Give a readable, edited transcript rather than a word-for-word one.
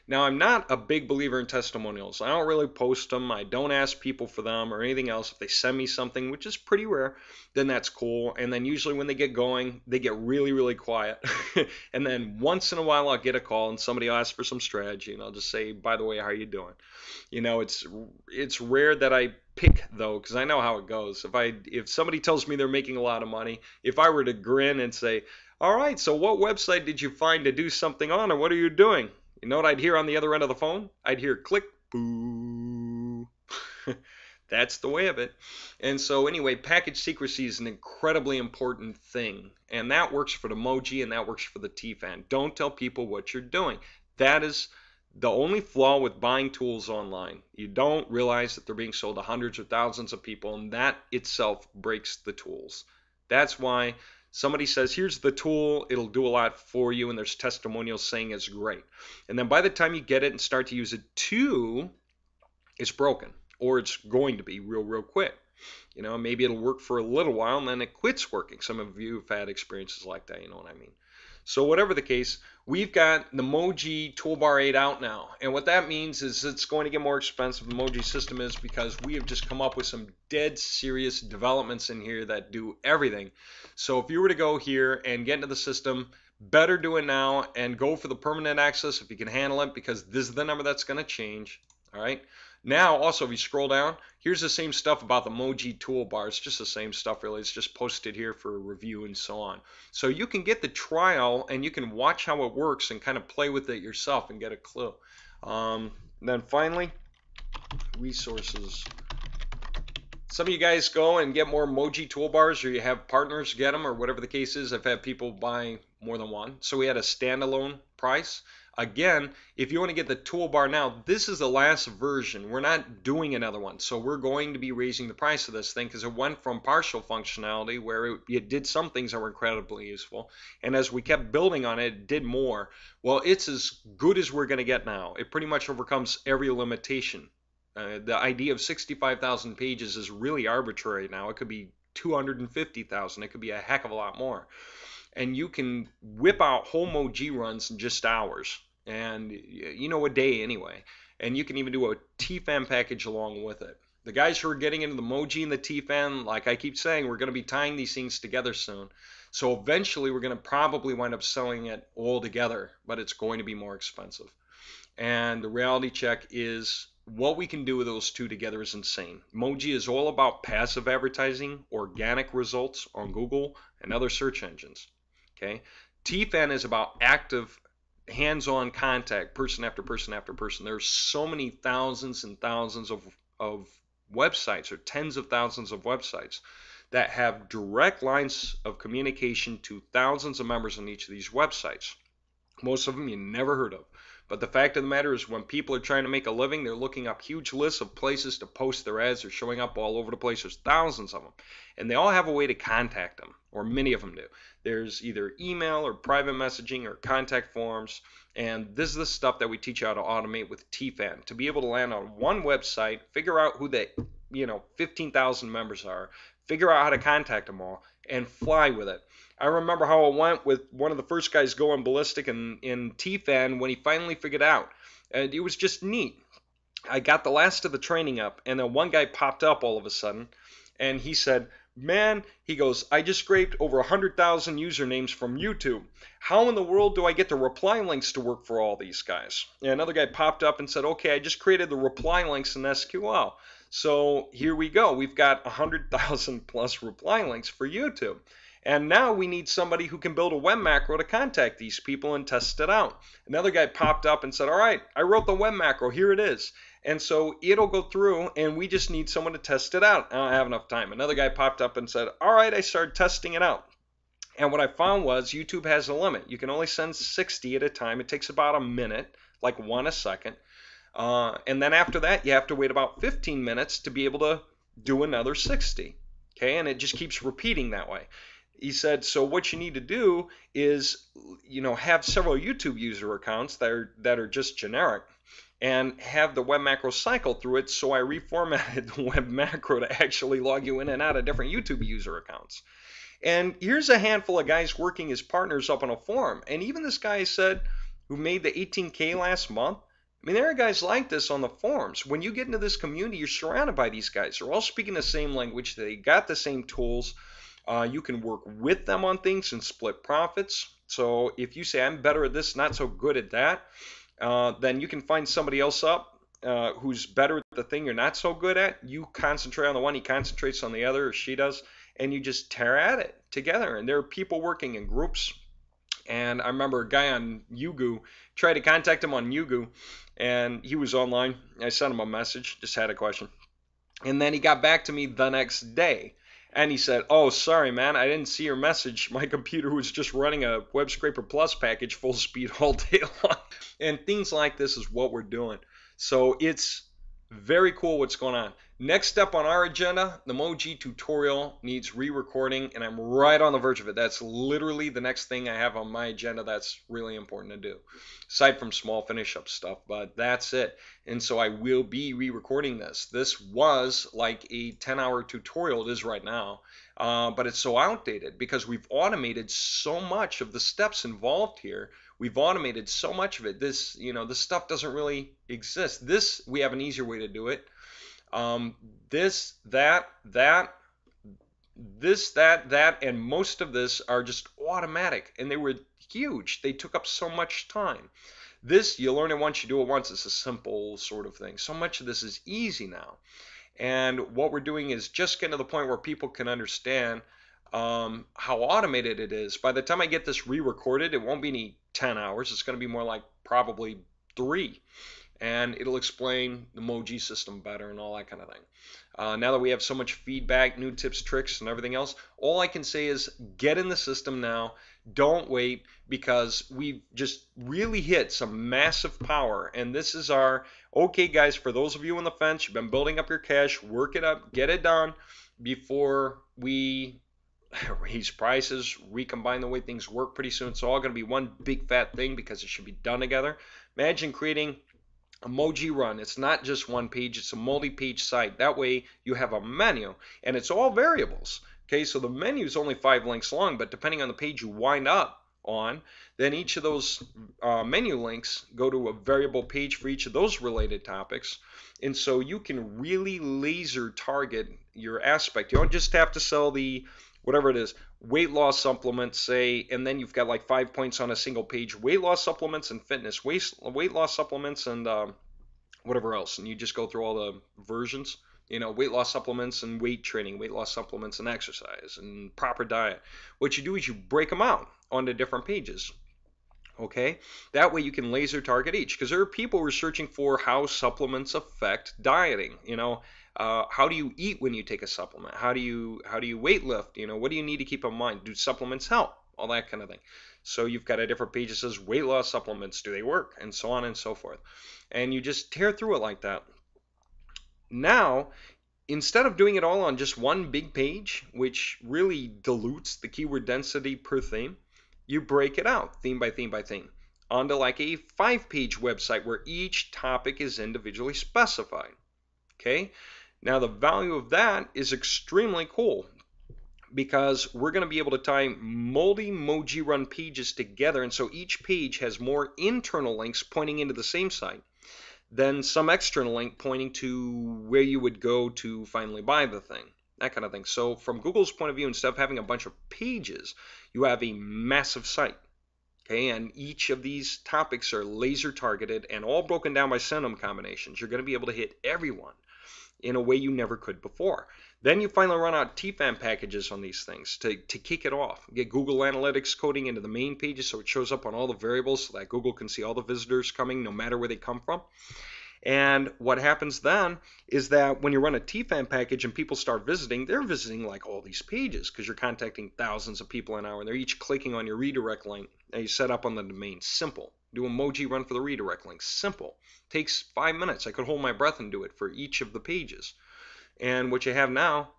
Now, I'm not a big believer in testimonials. I don't really post them. I don't ask people for them or anything else. If they send me something, which is pretty rare, then that's cool. And then usually when they get going, they get really, really quiet. And then once in a while, I'll get a call and somebody will ask for some strategy, and I'll just say, by the way, how are you doing? It's rare that I pick though, because I know how it goes. If somebody tells me they're making a lot of money, if I were to grin and say, all right, so what website did you find to do something on, or what are you doing? You know what I'd hear on the other end of the phone? I'd hear click, boo. That's the way of it. And so anyway, package secrecy is an incredibly important thing. And that works for the MOWG and that works for the TFAN. Don't tell people what you're doing. That is the only flaw with buying tools online. You don't realize that they're being sold to hundreds or thousands of people, and that itself breaks the tools. That's why somebody says, here's the tool, it'll do a lot for you, and there's testimonials saying it's great. And then by the time you get it and start to use it too, it's broken, or it's going to be real quick. Maybe it'll work for a little while and then it quits working. Some of you have had experiences like that, you know what I mean. So whatever the case, we've got the MOWG Toolbar 8 out now. And what that means is it's going to get more expensive, the MOWG system is, because we have just come up with some dead serious developments in here that do everything. So if you were to go here and get into the system, better do it now and go for the permanent access if you can handle it, because this is the number that's going to change. All right. Now, also, if you scroll down, here's the same stuff about the MOWG toolbar. It's just the same stuff, really. It's just posted here for review and so on. So you can get the trial and you can watch how it works and kind of play with it yourself and get a clue. Then finally, resources. Some of you guys go and get more MOWG toolbars, or you have partners get them, or whatever the case is. I've had people buy more than one. So we had a standalone price. Again, if you want to get the toolbar now, this is the last version. We're not doing another one. So we're going to be raising the price of this thing because it went from partial functionality where it did some things that were incredibly useful. And as we kept building on it, it did more. Well, it's as good as we're going to get now. It pretty much overcomes every limitation. The idea of 65,000 pages is really arbitrary now. It could be 250,000. It could be a heck of a lot more. And you can whip out whole MOWG runs in just hours, and a day anyway. And you can even do a TFAN package along with it. The guys who are getting into the MOWG and the TFAN, like I keep saying, we're going to be tying these things together soon. So eventually we're going to probably wind up selling it all together, but it's going to be more expensive. And the reality check is what we can do with those two together is insane. MOWG is all about passive advertising, organic results on Google and other search engines. Okay, TFAN is about active, hands-on contact, person after person after person. There's so many thousands and thousands of websites, or tens of thousands of websites, that have direct lines of communication to thousands of members on each of these websites. Most of them you never heard of. But the fact of the matter is, when people are trying to make a living, they're looking up huge lists of places to post their ads. They're showing up all over the place. There's thousands of them. And they all have a way to contact them, or many of them do. There's either email or private messaging or contact forms. And this is the stuff that we teach you how to automate with TFAN. To be able to land on one website, figure out who the 15,000 members are, figure out how to contact them all, and fly with it. I remember how it went with one of the first guys going ballistic in TFAN when he finally figured out. And it was just neat. I got the last of the training up, and then one guy popped up all of a sudden, and he said, man, he goes, I just scraped over 100,000 usernames from YouTube. How in the world do I get the reply links to work for all these guys? And another guy popped up and said, okay, I just created the reply links in SQL. So here we go. We've got 100,000 plus reply links for YouTube. And now we need somebody who can build a web macro to contact these people and test it out. Another guy popped up and said, all right, I wrote the web macro. Here it is. And so it'll go through, and we just need someone to test it out. I don't have enough time. Another guy popped up and said, all right, I started testing it out. And what I found was YouTube has a limit. You can only send 60 at a time. It takes about a minute, like one a second. And then after that, you have to wait about 15 minutes to be able to do another 60. Okay, and it just keeps repeating that way. He said, so what you need to do is, have several YouTube user accounts that are just generic, and have the web macro cycle through it. So I reformatted the web macro to actually log you in and out of different YouTube user accounts. And here's a handful of guys working as partners up on a forum. And even this guy said, who made the 18K last month, I mean, there are guys like this on the forums. When you get into this community, you're surrounded by these guys. They're all speaking the same language. They got the same tools. You can work with them on things and split profits. So if you say, I'm better at this, not so good at that, then you can find somebody else up who's better at the thing you're not so good at. You concentrate on the one, he concentrates on the other, or she does, and you just tear at it together. And there are people working in groups. And I remember a guy on Yugu, tried to contact him on Yugu, and he was online. I sent him a message, just had a question. And then he got back to me the next day. And he said, oh, sorry, man, I didn't see your message. My computer was just running a Web Scraper Plus package full speed all day long. And things like this is what we're doing. So it's very cool what's going on. Next step on our agenda, the MOWG tutorial needs re-recording, and I'm right on the verge of it. That's literally the next thing I have on my agenda that's really important to do, aside from small finish-up stuff, but that's it. And so I will be re-recording this. This was like a 10-hour tutorial, it is right now, but it's so outdated because we've automated so much of the steps involved here. We've automated so much of it. This, this stuff doesn't really exist. This, we have an easier way to do it. This, that, and most of this are just automatic, and they were huge. They took up so much time. This, you learn it once, you do it once. It's a simple sort of thing. So much of this is easy now. And what we're doing is just getting to the point where people can understand how automated it is. By the time I get this re-recorded, it won't be any 10 hours. It's going to be more like probably 3. And it'll explain the MOWG system better and all that kind of thing. Now that we have so much feedback, new tips, tricks, and everything else, all I can say is get in the system now. Don't wait, because we've just really hit some massive power. And this is our, okay guys, for those of you on the fence, you've been building up your cash, work it up, get it done before we raise prices, recombine the way things work pretty soon. It's all going to be one big fat thing because it should be done together. Imagine creating a MOWG run. It's not just one page, it's a multi-page site. That way you have a menu, and it's all variables. Okay, so the menu is only 5 links long, but depending on the page you wind up on, then each of those menu links go to a variable page for each of those related topics. And so you can really laser target your aspect. You don't just have to sell the whatever it is, weight loss supplements, say, and then you've got like 5 points on a single page, weight loss supplements and fitness, weight loss supplements and whatever else, and you just go through all the versions, weight loss supplements and weight training, weight loss supplements and exercise and proper diet. What you do is you break them out onto different pages. Okay, that way you can laser target each, because there are people who are searching for how supplements affect dieting. How do you eat when you take a supplement? How do you weight lift? What do you need to keep in mind? Do supplements help? All that kind of thing. So you've got a different page that says weight loss supplements, do they work? And so on and so forth. And you just tear through it like that. Now, instead of doing it all on just one big page, which really dilutes the keyword density per theme, you break it out theme by theme by theme onto like a 5-page website where each topic is individually specified. Okay, now the value of that is extremely cool, because we're going to be able to tie multi-MOWG run pages together, and so each page has more internal links pointing into the same site than some external link pointing to where you would go to finally buy the thing. That kind of thing. So from Google's point of view, instead of having a bunch of pages, you have a massive site. Okay, and each of these topics are laser targeted and all broken down by synonym combinations. You're going to be able to hit everyone in a way you never could before. Then you finally run out TFAN packages on these things to kick it off. Get Google Analytics coding into the main pages so it shows up on all the variables so that Google can see all the visitors coming no matter where they come from. And what happens then is that when you run a TFAN package and people start visiting, they're visiting like all these pages because you're contacting thousands of people an hour, and they're each clicking on your redirect link that you set up on the domain. Simple. Do a MOWG run for the redirect link. Simple. Takes 5 minutes. I could hold my breath and do it for each of the pages. And what you have now